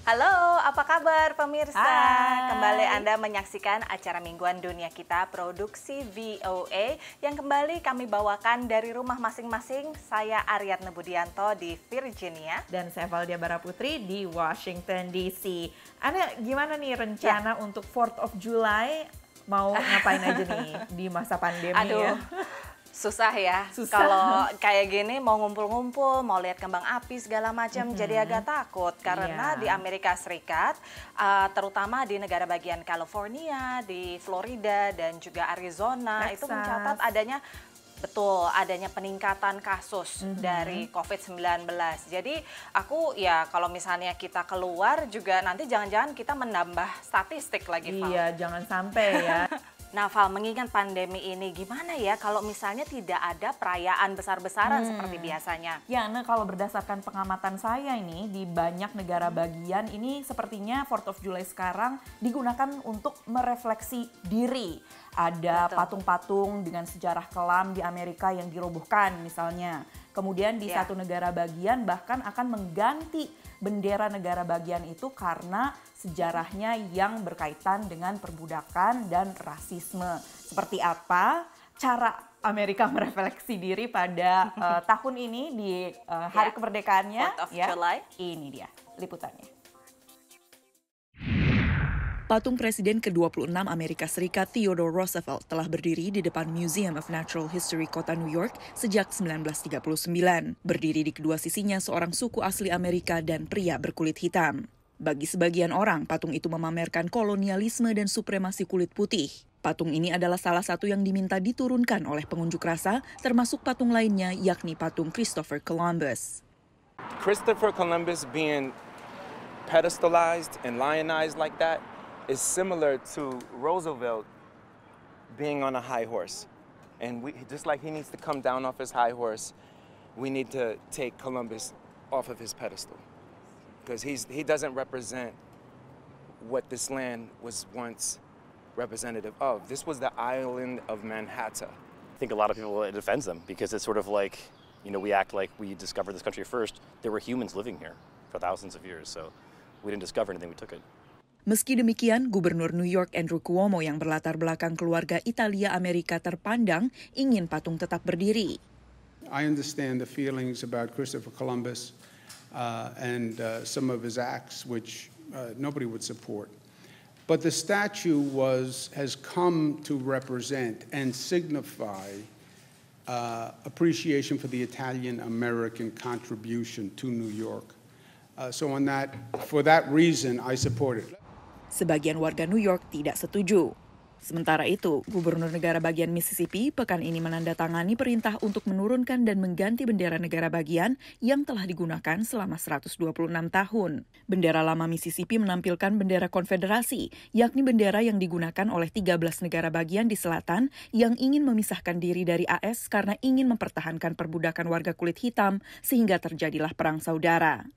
Halo, apa kabar pemirsa? Hai. Kembali Anda menyaksikan acara Mingguan Dunia Kita produksi VOA yang kembali kami bawakan dari rumah masing-masing. Saya Aryatna Budianto di Virginia. Dan saya Valdia Baraputri di Washington DC. Anda gimana nih rencana untuk 4th of July? Mau ngapain aja nih di masa pandemi ya? Susah ya, Susah. kalau kayak gini mau ngumpul-ngumpul, mau lihat kembang api segala macam, jadi agak takut. Karena Iya. di Amerika Serikat, terutama di negara bagian California, di Florida, dan juga Arizona, itu Texas. mencatat adanya peningkatan kasus dari COVID-19. Jadi aku ya kalau misalnya kita keluar juga nanti jangan-jangan kita menambah statistik lagi, Val. Iya, jangan sampai ya. Nah, Val, mengingat pandemi ini gimana ya kalau misalnya tidak ada perayaan besar-besaran seperti biasanya? Ya, nah kalau berdasarkan pengamatan saya ini di banyak negara bagian ini sepertinya 4th of July sekarang digunakan untuk merefleksi diri. Ada Betul. patung-patung dengan sejarah kelam di Amerika yang dirobohkan misalnya. Kemudian di Ya. satu negara bagian bahkan akan mengganti bendera negara bagian itu karena sejarahnya yang berkaitan dengan perbudakan dan rasisme. Seperti apa cara Amerika merefleksi diri pada tahun ini di hari Ya, kemerdekaannya? 4th of July. Ini dia liputannya. Patung Presiden ke-26 Amerika Serikat Theodore Roosevelt telah berdiri di depan Museum of Natural History kota New York sejak 1939. Berdiri di kedua sisinya seorang suku asli Amerika dan pria berkulit hitam. Bagi sebagian orang, patung itu memamerkan kolonialisme dan supremasi kulit putih. Patung ini adalah salah satu yang diminta diturunkan oleh pengunjuk rasa, termasuk patung lainnya yakni patung Christopher Columbus. Christopher Columbus being pedestalized and lionized like that is similar to Roosevelt being on a high horse. And just like he needs to come down off his high horse, we need to take Columbus off of his pedestal. Because he doesn't represent what this land was once representative of. This was the island of Manhattan. I think a lot of people, it offends them because it's sort of like, we act like we discovered this country first. There were humans living here for thousands of years, so we didn't discover anything, we took it. Meski demikian, Gubernur New York Andrew Cuomo yang berlatar belakang keluarga Italia Amerika terpandang ingin patung tetap berdiri. I understand the feelings about Christopher Columbus and some of his acts, which nobody would support. But the statue has come to represent and signify appreciation for the Italian-American contribution to New York. For that reason, I support it. Sebagian warga New York tidak setuju. Sementara itu, Gubernur negara bagian Mississippi pekan ini menandatangani perintah untuk menurunkan dan mengganti bendera negara bagian yang telah digunakan selama 126 tahun. Bendera lama Mississippi menampilkan bendera konfederasi, yakni bendera yang digunakan oleh 13 negara bagian di selatan yang ingin memisahkan diri dari AS karena ingin mempertahankan perbudakan warga kulit hitam sehingga terjadilah perang saudara.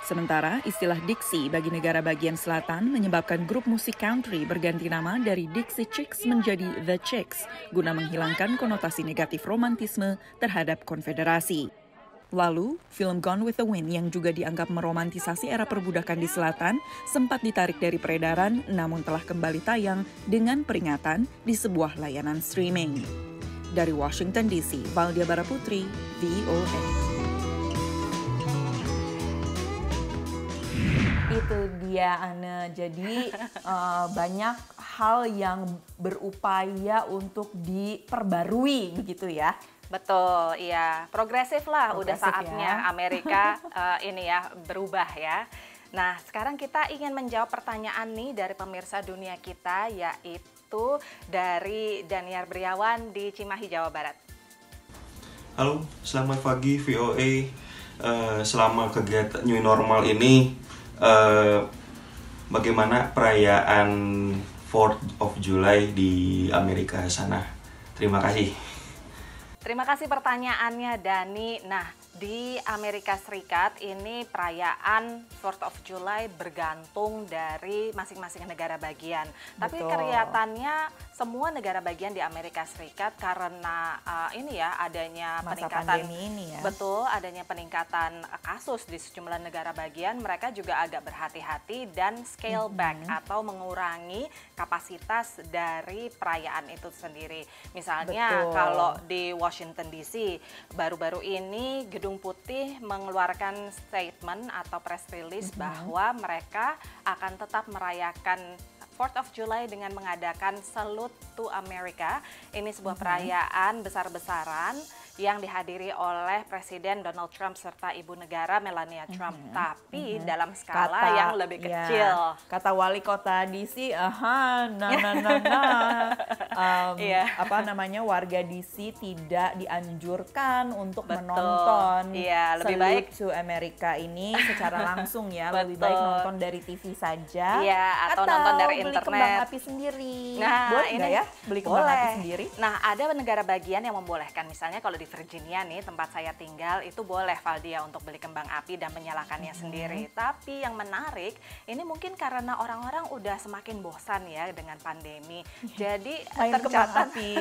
Sementara istilah Dixie bagi negara bagian selatan menyebabkan grup musik country berganti nama dari Dixie Chicks menjadi The Chicks guna menghilangkan konotasi negatif romantisme terhadap konfederasi. Lalu, film Gone with the Wind yang juga dianggap meromantisasi era perbudakan di selatan sempat ditarik dari peredaran namun telah kembali tayang dengan peringatan di sebuah layanan streaming. Dari Washington DC, Valdia Baraputri, VOA. Itu dia, Ana. Jadi banyak hal yang berupaya untuk diperbarui begitu ya. Betul, iya. Progresif lah, udah Progresif saatnya ya. Amerika ini ya berubah ya. Nah, sekarang kita ingin menjawab pertanyaan nih dari pemirsa dunia kita, yaitu dari Daniar Briawan di Cimahi, Jawa Barat. Halo, selamat pagi VOA. Selama kegiatan new normal ini, bagaimana perayaan 4th of July di Amerika sana? Terima kasih. Terima kasih pertanyaannya, Dani. Nah, Di Amerika Serikat ini perayaan 4th of July bergantung dari masing-masing negara bagian. Tapi Betul. kelihatannya semua negara bagian di Amerika Serikat karena ini ya adanya Masa peningkatan pandemi ini ya. Betul, adanya peningkatan kasus di sejumlah negara bagian, mereka juga agak berhati-hati dan scale back atau mengurangi kapasitas dari perayaan itu sendiri. Misalnya Betul. kalau di Washington DC baru-baru ini Gedung Putih mengeluarkan statement atau press release bahwa mereka akan tetap merayakan 4th of July dengan mengadakan Salute to America. Ini sebuah perayaan besar-besaran yang dihadiri oleh Presiden Donald Trump serta Ibu Negara Melania Trump. Tapi dalam skala yang lebih kecil. Kata wali kota DC, apa namanya, warga DC tidak dianjurkan untuk Betul. menonton Iya, lebih Salute baik to America ini secara langsung ya. Lebih Betul. baik nonton dari TV saja. Iya, atau nonton dari beli internet. kembang api sendiri. Nah, Boleh ini nggak ya beli kembang api sendiri? Nah, ada negara bagian yang membolehkan. Misalnya kalau di Virginia nih, tempat saya tinggal, itu boleh Valdia untuk beli kembang api dan menyalakannya sendiri. Tapi yang menarik, ini mungkin karena orang-orang udah semakin bosan ya dengan pandemi. Jadi Main kembang tercatat api.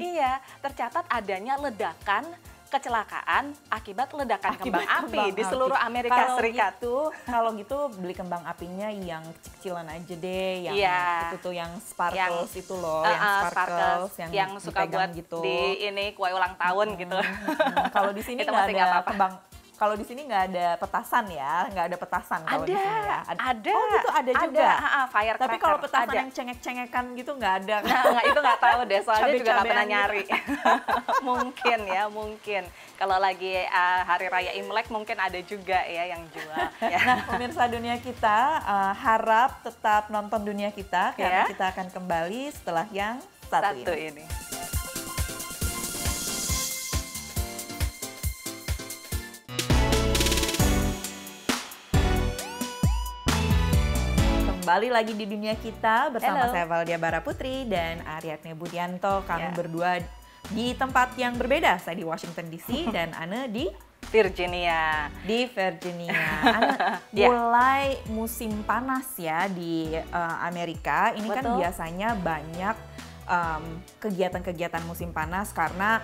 iya, tercatat adanya ledakan kecelakaan akibat ledakan kembang api di seluruh Amerika Serikat. Kalau gitu beli kembang apinya yang kecil-kecilan aja deh, yang Iya. itu tuh yang sparkles itu loh, yang sparkles yang suka dipegang buat gitu. di ini kue ulang tahun gitu. Kalau di sini Itu nggak masih ada nggak apa-apa. kembang. Kalau di sini nggak ada petasan ya, nggak ada petasan kalau di sini ya. Ada. Oh gitu ada juga. Firecracker. Tapi kalau petasan ada. yang cengek-cengekan gitu nggak ada. Nah, itu nggak tahu deh, soalnya juga nggak pernah Cabe-cabean nyari. Mungkin ya, mungkin. Kalau lagi Hari Raya Imlek mungkin ada juga ya yang jual. Ya. Nah, pemirsa Dunia Kita, harap tetap nonton Dunia Kita karena Ya. kita akan kembali setelah yang satu Satu ini. ini. Kembali lagi di Dunia Kita bersama Halo. saya Valdia Baraputri dan Ariadne Budianto. Kami Ya. berdua di tempat yang berbeda. Saya di Washington DC dan Ane di Virginia. Virginia. Ane, Ya. mulai musim panas ya di Amerika. Ini kan Betul. biasanya banyak kegiatan-kegiatan musim panas karena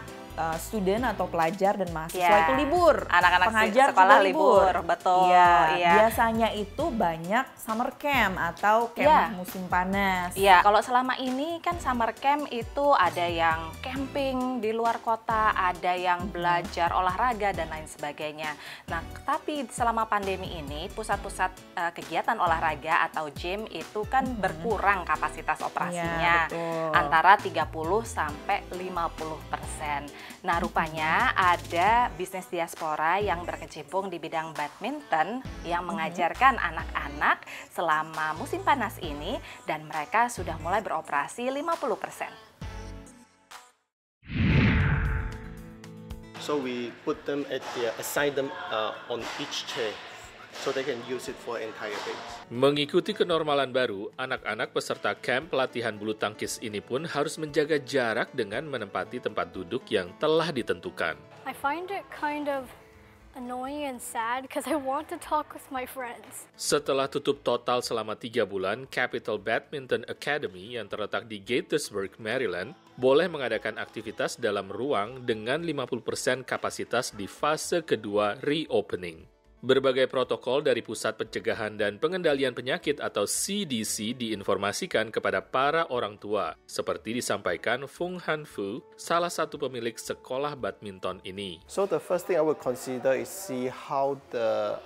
student atau pelajar dan mahasiswa Ya. itu libur. Anak-anak Pengajar sekolah juga libur, betul. Iya, Iya. biasanya itu banyak summer camp atau kemah musim panas. Iya, kalau selama ini kan summer camp itu ada yang camping di luar kota, ada yang belajar olahraga dan lain sebagainya. Nah, tapi selama pandemi ini pusat-pusat kegiatan olahraga atau gym itu kan berkurang kapasitas operasinya. Iya, betul. Antara 30 sampai 50%. Nah, rupanya ada bisnis diaspora yang berkecimpung di bidang badminton yang mengajarkan anak-anak selama musim panas ini dan mereka sudah mulai beroperasi 50%. So we put them assign them on each chair, so they can use it for entire day. Mengikuti kenormalan baru, anak-anak peserta camp pelatihan bulu tangkis ini pun harus menjaga jarak dengan menempati tempat duduk yang telah ditentukan. I find it kind of annoying and sad because I want to talk with my friends. Setelah tutup total selama 3 bulan, Capital Badminton Academy yang terletak di Gaithersburg, Maryland, boleh mengadakan aktivitas dalam ruang dengan 50% kapasitas di fase kedua reopening. Berbagai protokol dari Pusat Pencegahan dan Pengendalian Penyakit atau CDC diinformasikan kepada para orang tua, seperti disampaikan Fung Han Fu, salah satu pemilik sekolah badminton ini. So the first thing I would consider is see how the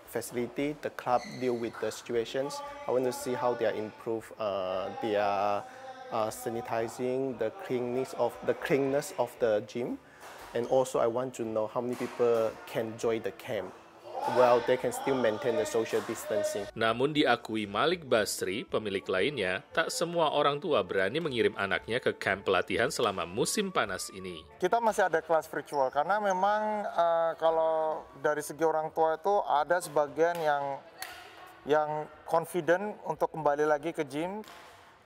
facility, the club deal with the situations. I want to see how they are improve their sanitizing, the cleanness of the gym, and also I want to know how many people can join the camp. Well, they can still maintain the social distancing. Namun diakui Malik Basri, pemilik lainnya, tak semua orang tua berani mengirim anaknya ke camp pelatihan selama musim panas ini. Kita masih ada kelas virtual karena memang kalau dari segi orang tua itu ada sebagian yang confident untuk kembali lagi ke gym,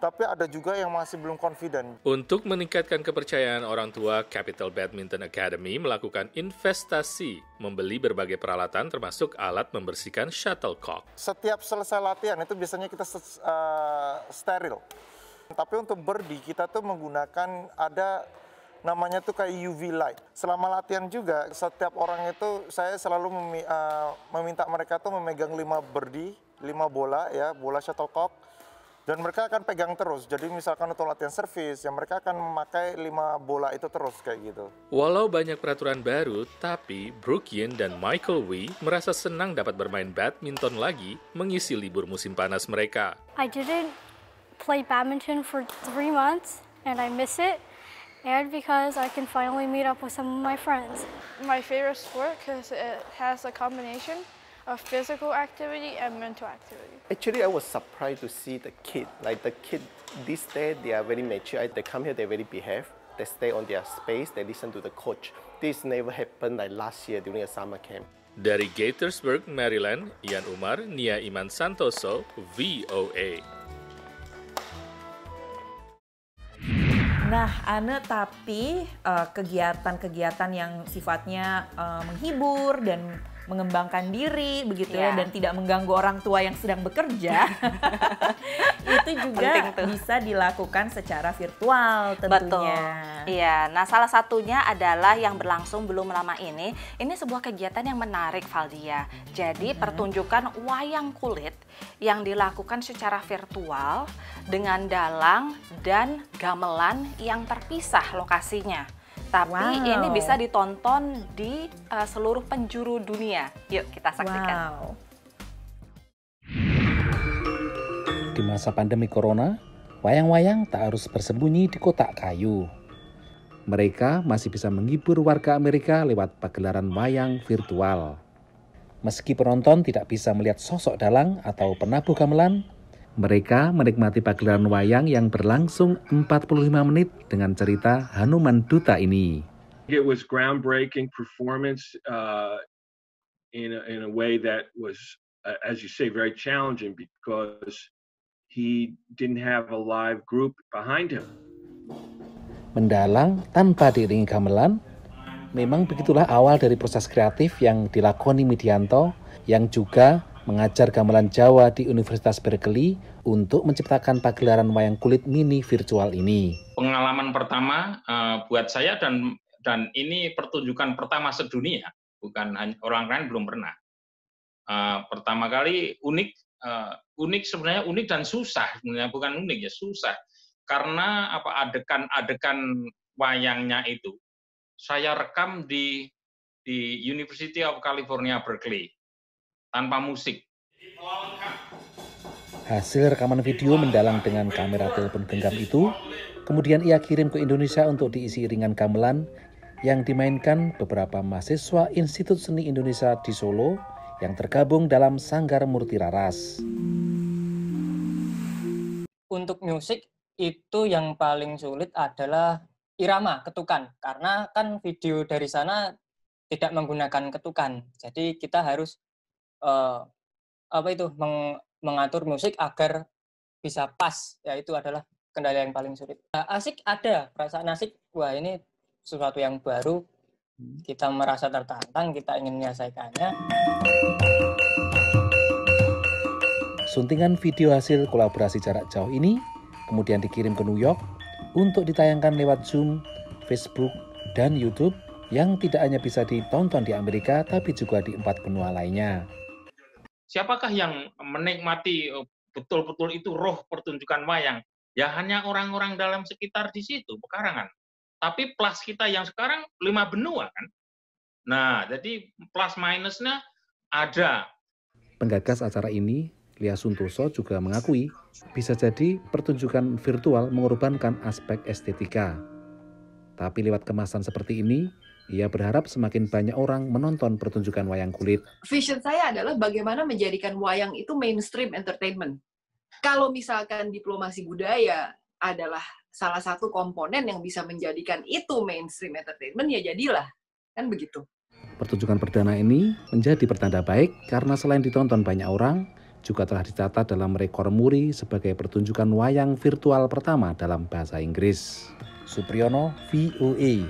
tapi ada juga yang masih belum confident. Untuk meningkatkan kepercayaan orang tua, Capital Badminton Academy melakukan investasi, membeli berbagai peralatan termasuk alat membersihkan shuttlecock. Setiap selesai latihan itu biasanya kita steril. Tapi untuk birdie kita tuh menggunakan ada namanya tuh kayak UV light. Selama latihan juga setiap orang itu saya selalu meminta mereka tuh memegang 5 birdie, 5 bola ya, bola shuttlecock. Dan mereka akan pegang terus. Jadi misalkan untuk latihan servis, ya mereka akan memakai 5 bola itu terus kayak gitu. Walau banyak peraturan baru, tapi Brooke Yin dan Michael Wee merasa senang dapat bermain badminton lagi mengisi libur musim panas mereka. I didn't play badminton for 3 months and I miss it. And because I can finally meet up with some of my friends. My favorite sport because it has a combination of physical activity and mental activity. Actually, I was surprised to see the kid. Like the kid, this day they are very mature. They come here, they very behave. They stay on their space. They listen to the coach. This never happened like last year during a summer camp. Dari Gaithersburg, Maryland, Ian Umar, Nia Iman Santoso, VOA. Nah, Ane, tapi kegiatan-kegiatan yang sifatnya menghibur dan mengembangkan diri begitu ya, dan tidak mengganggu orang tua yang sedang bekerja itu juga bisa dilakukan secara virtual tentunya. Betul. Iya, nah salah satunya adalah yang berlangsung belum lama ini sebuah kegiatan yang menarik, Valdia. Jadi pertunjukan wayang kulit yang dilakukan secara virtual dengan dalang dan gamelan yang terpisah lokasinya. Tapi ini bisa ditonton di seluruh penjuru dunia. Yuk kita saksikan. Di masa pandemi corona, wayang-wayang tak harus bersembunyi di kotak kayu. Mereka masih bisa menghibur warga Amerika lewat pagelaran wayang virtual. Meski penonton tidak bisa melihat sosok dalang atau penabuh gamelan, mereka menikmati pagelaran wayang yang berlangsung 45 menit dengan cerita Hanuman Duta ini. It was groundbreaking performance in a way that was, as you say, very challenging because he didn't have a live group behind him. Mendalang tanpa diiringi gamelan, memang begitulah awal dari proses kreatif yang dilakoni Midianto, yang juga mengajar gamelan Jawa di Universitas Berkeley untuk menciptakan pagelaran wayang kulit mini virtual ini. Pengalaman pertama buat saya dan ini pertunjukan pertama sedunia, bukan orang lain belum pernah. Pertama kali unik sebenarnya, unik dan susah sebenarnya, bukan unik ya, susah karena adegan wayangnya itu saya rekam di University of California Berkeley tanpa musik. Hasil rekaman video mendalang dengan kamera telepon genggam itu kemudian ia kirim ke Indonesia untuk diisi iringan gamelan yang dimainkan beberapa mahasiswa Institut Seni Indonesia di Solo yang tergabung dalam Sanggar Murti Raras. Untuk musik itu yang paling sulit adalah irama, ketukan, karena kan video dari sana tidak menggunakan ketukan. Jadi kita harus mengatur musik agar bisa pas, ya itu adalah kendala yang paling sulit. Asik ada, perasaan asik, wah ini sesuatu yang baru, kita merasa tertantang, kita ingin menyelesaikannya. Suntingan video hasil kolaborasi jarak jauh ini kemudian dikirim ke New York untuk ditayangkan lewat Zoom, Facebook, dan YouTube yang tidak hanya bisa ditonton di Amerika tapi juga di 4 benua lainnya. Siapakah yang menikmati betul-betul itu roh pertunjukan wayang? Ya hanya orang-orang dalam sekitar di situ, pekarangan. Tapi plus kita yang sekarang 5 benua kan. Nah, jadi plus minusnya ada. Penggagas acara ini, Lia Suntoso juga mengakui bisa jadi pertunjukan virtual mengorbankan aspek estetika. Tapi lewat kemasan seperti ini, ia berharap semakin banyak orang menonton pertunjukan wayang kulit. Vision saya adalah bagaimana menjadikan wayang itu mainstream entertainment. Kalau misalkan diplomasi budaya adalah salah satu komponen yang bisa menjadikan itu mainstream entertainment, ya jadilah. Kan begitu. Pertunjukan perdana ini menjadi pertanda baik karena selain ditonton banyak orang, juga telah dicatat dalam rekor Muri sebagai pertunjukan wayang virtual pertama dalam bahasa Inggris. Supriyono, VOA.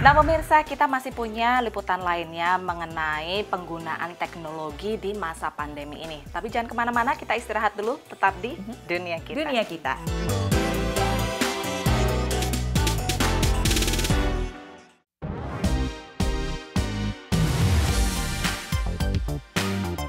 Nah pemirsa, kita masih punya liputan lainnya mengenai penggunaan teknologi di masa pandemi ini. Tapi jangan kemana-mana, kita istirahat dulu, tetap di Dunia Kita. Dunia Kita.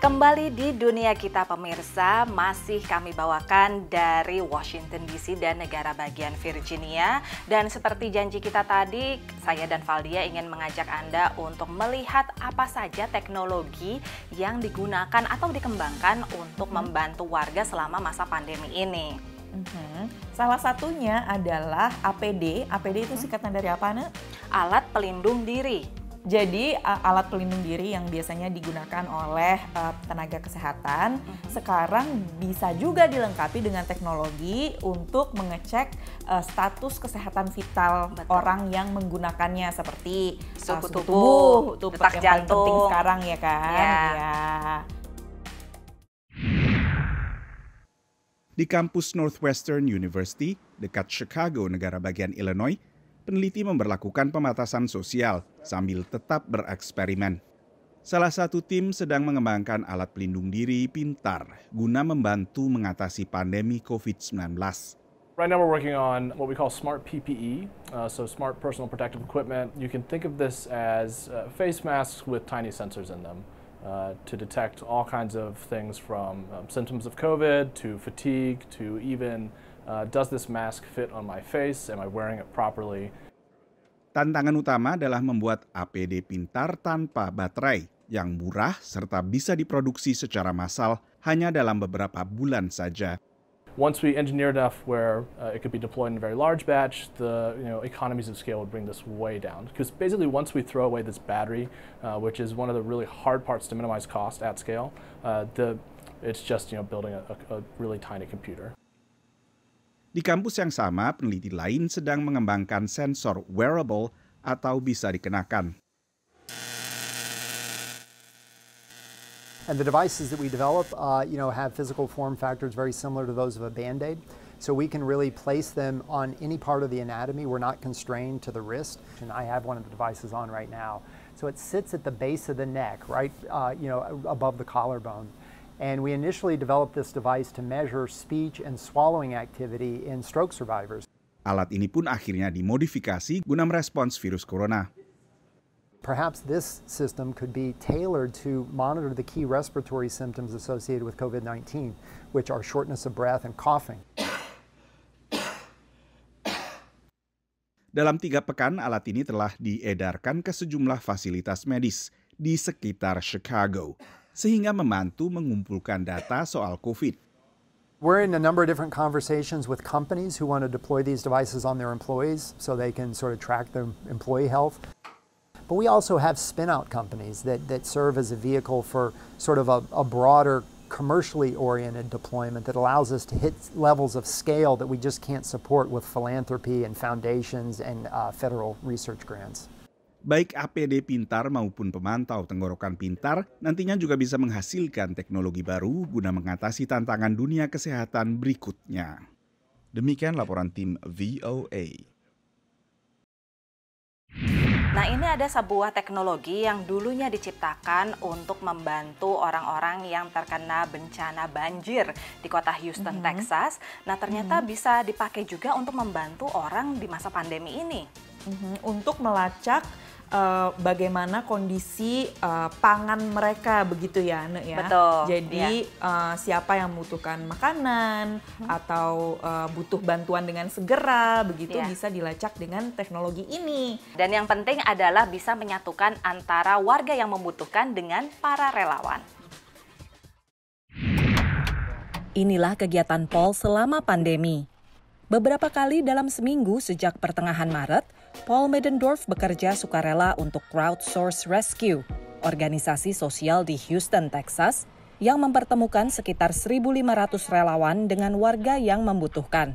Kembali di Dunia Kita pemirsa, masih kami bawakan dari Washington DC dan negara bagian Virginia. Dan seperti janji kita tadi, saya dan Valdia ingin mengajak Anda untuk melihat apa saja teknologi yang digunakan atau dikembangkan untuk membantu warga selama masa pandemi ini. Salah satunya adalah APD. APD itu singkatan dari apa, Nek? Alat pelindung diri. Jadi alat pelindung diri yang biasanya digunakan oleh tenaga kesehatan sekarang bisa juga dilengkapi dengan teknologi untuk mengecek status kesehatan vital orang yang menggunakannya seperti suhu tubuh, detak jantung, paling penting sekarang ya kan. Ya. Di kampus Northwestern University dekat Chicago, negara bagian Illinois, peneliti memberlakukan pembatasan sosial sambil tetap bereksperimen. Salah satu tim sedang mengembangkan alat pelindung diri pintar guna membantu mengatasi pandemi COVID-19. Right now we're working on what we call smart PPE, so smart personal protective equipment. You can think of this as face masks with tiny sensors in them to detect all kinds of things from symptoms of COVID to fatigue to even does this mask fit on my face? Am I wearing it properly? Tantangan utama adalah membuat APD pintar tanpa baterai yang murah serta bisa diproduksi secara massal hanya dalam beberapa bulan saja. Once we engineer enough where it could be deployed in a very large batch, the economies of scale would bring this way down. Because basically, once we throw away this battery, which is one of the really hard parts to minimize cost at scale, it's just building a really tiny computer. Di kampus yang sama, peneliti lain sedang mengembangkan sensor wearable atau bisa dikenakan. And the devices that we develop, have physical form factors very similar to those of a Band-Aid. So we can really place them on any part of the anatomy. We're not constrained to the wrist. And I have one of the devices on right now. So it sits at the base of the neck, right, above the collarbone. And we initially developed this device to measure speech and swallowing activity in stroke survivors. Alat ini pun akhirnya dimodifikasi guna merespons virus corona. Perhaps this system could be tailored to monitor the key respiratory symptoms associated with COVID-19, which are shortness of breath and coughing. Dalam 3 pekan, alat ini telah diedarkan ke sejumlah fasilitas medis di sekitar Chicago, sehingga membantu mengumpulkan data soal COVID. We're in a number of different conversations with companies who want to deploy these devices on their employees so they can sort of track their employee health. But we also have spin-out companies that serve as a vehicle for sort of a broader commercially oriented deployment that allows us to hit levels of scale that we just can't support with philanthropy and foundations and federal research grants. Baik APD pintar maupun pemantau tenggorokan pintar nantinya juga bisa menghasilkan teknologi baru guna mengatasi tantangan dunia kesehatan berikutnya. Demikian laporan tim VOA. Nah, ini ada sebuah teknologi yang dulunya diciptakan untuk membantu orang-orang yang terkena bencana banjir di kota Houston, Texas. Nah, ternyata bisa dipakai juga untuk membantu orang di masa pandemi ini. Untuk melacak bagaimana kondisi pangan mereka begitu ya, Nek ya. Betul. Jadi siapa yang membutuhkan makanan atau butuh bantuan dengan segera begitu bisa dilacak dengan teknologi ini. Dan yang penting adalah bisa menyatukan antara warga yang membutuhkan dengan para relawan. Inilah kegiatan Paul selama pandemi. Beberapa kali dalam seminggu sejak pertengahan Maret, Paul Middendorf bekerja sukarela untuk Crowdsource Rescue, organisasi sosial di Houston, Texas, yang mempertemukan sekitar 1.500 relawan dengan warga yang membutuhkan.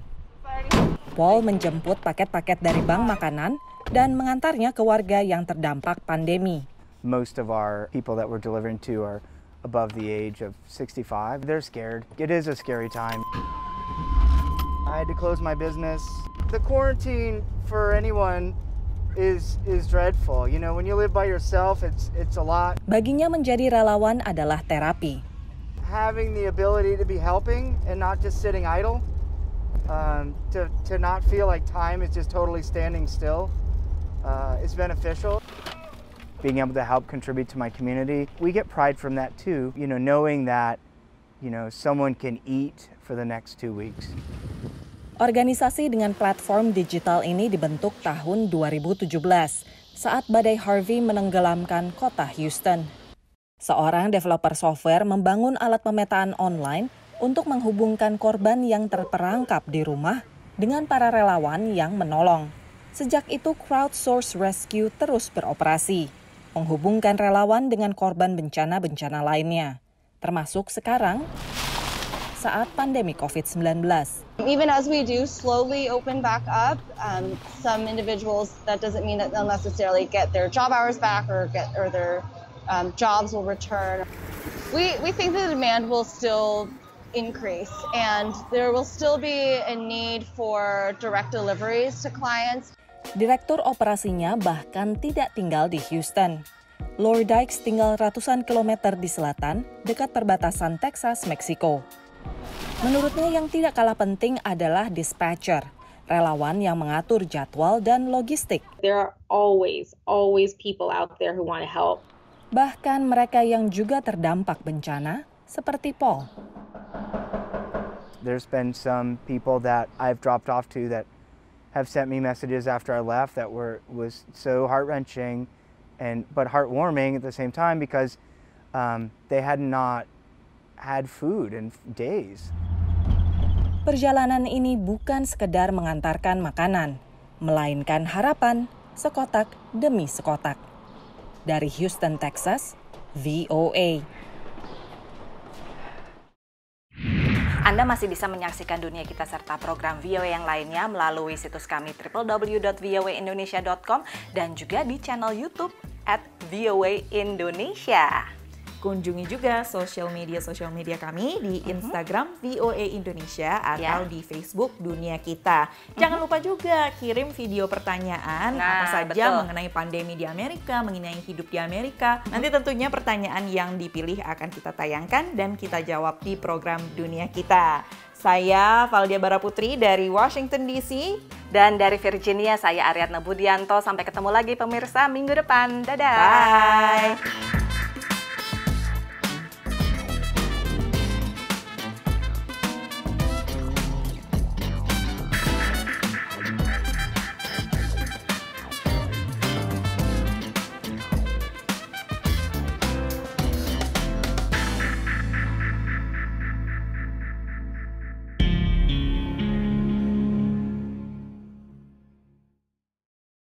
Paul menjemput paket-paket dari bank makanan dan mengantarnya ke warga yang terdampak pandemi. Most of our people that we're delivering to are above the age of 65. They're scared. It is a scary time. I had to close my business. The quarantine for anyone is dreadful. You know, when you live by yourself, it's a lot. Baginya menjadi relawan adalah terapi. Having the ability to be helping and not just sitting idle, to not feel like time is just totally standing still, is beneficial. Being able to help contribute to my community, we get pride from that too. You know, knowing that, you know, someone can eat for the next 2 weeks. Organisasi dengan platform digital ini dibentuk tahun 2017 saat badai Harvey menenggelamkan kota Houston. Seorang developer software membangun alat pemetaan online untuk menghubungkan korban yang terperangkap di rumah dengan para relawan yang menolong. Sejak itu, Crowdsource Rescue terus beroperasi, menghubungkan relawan dengan korban bencana-bencana lainnya, termasuk sekarang saat pandemi COVID-19. Even as we do slowly open back up, some individuals, that doesn't mean that they'll necessarily get their job hours back or their jobs will return. We think the demand will still increase and there will still be a need for direct deliveries to clients. Direktur operasinya bahkan tidak tinggal di Houston. Lord Dykes tinggal ratusan kilometer di selatan, dekat perbatasan Texas, Meksiko. Menurutnya yang tidak kalah penting adalah dispatcher, relawan yang mengatur jadwal dan logistik. There are always people out there who want to help. Bahkan mereka yang juga terdampak bencana, seperti Paul. There's been some people that I've dropped off to that have sent me messages after I left that was so heart-wrenching but heartwarming at the same time because they had not had food in days. Perjalanan ini bukan sekedar mengantarkan makanan, melainkan harapan sekotak demi sekotak. Dari Houston, Texas, VOA. Anda masih bisa menyaksikan Dunia Kita serta program VOA yang lainnya melalui situs kami www.voaindonesia.com dan juga di channel YouTube @VOA Indonesia. Kunjungi juga sosial media kami di Instagram VOA Indonesia atau di Facebook Dunia Kita. Jangan lupa juga kirim video pertanyaan apa saja mengenai pandemi di Amerika, mengenai hidup di Amerika. Nanti tentunya pertanyaan yang dipilih akan kita tayangkan dan kita jawab di program Dunia Kita. Saya Valdia Baraputri dari Washington DC. Dan dari Virginia, saya Ariadna Budianto. Sampai ketemu lagi pemirsa minggu depan. Dadah! Bye!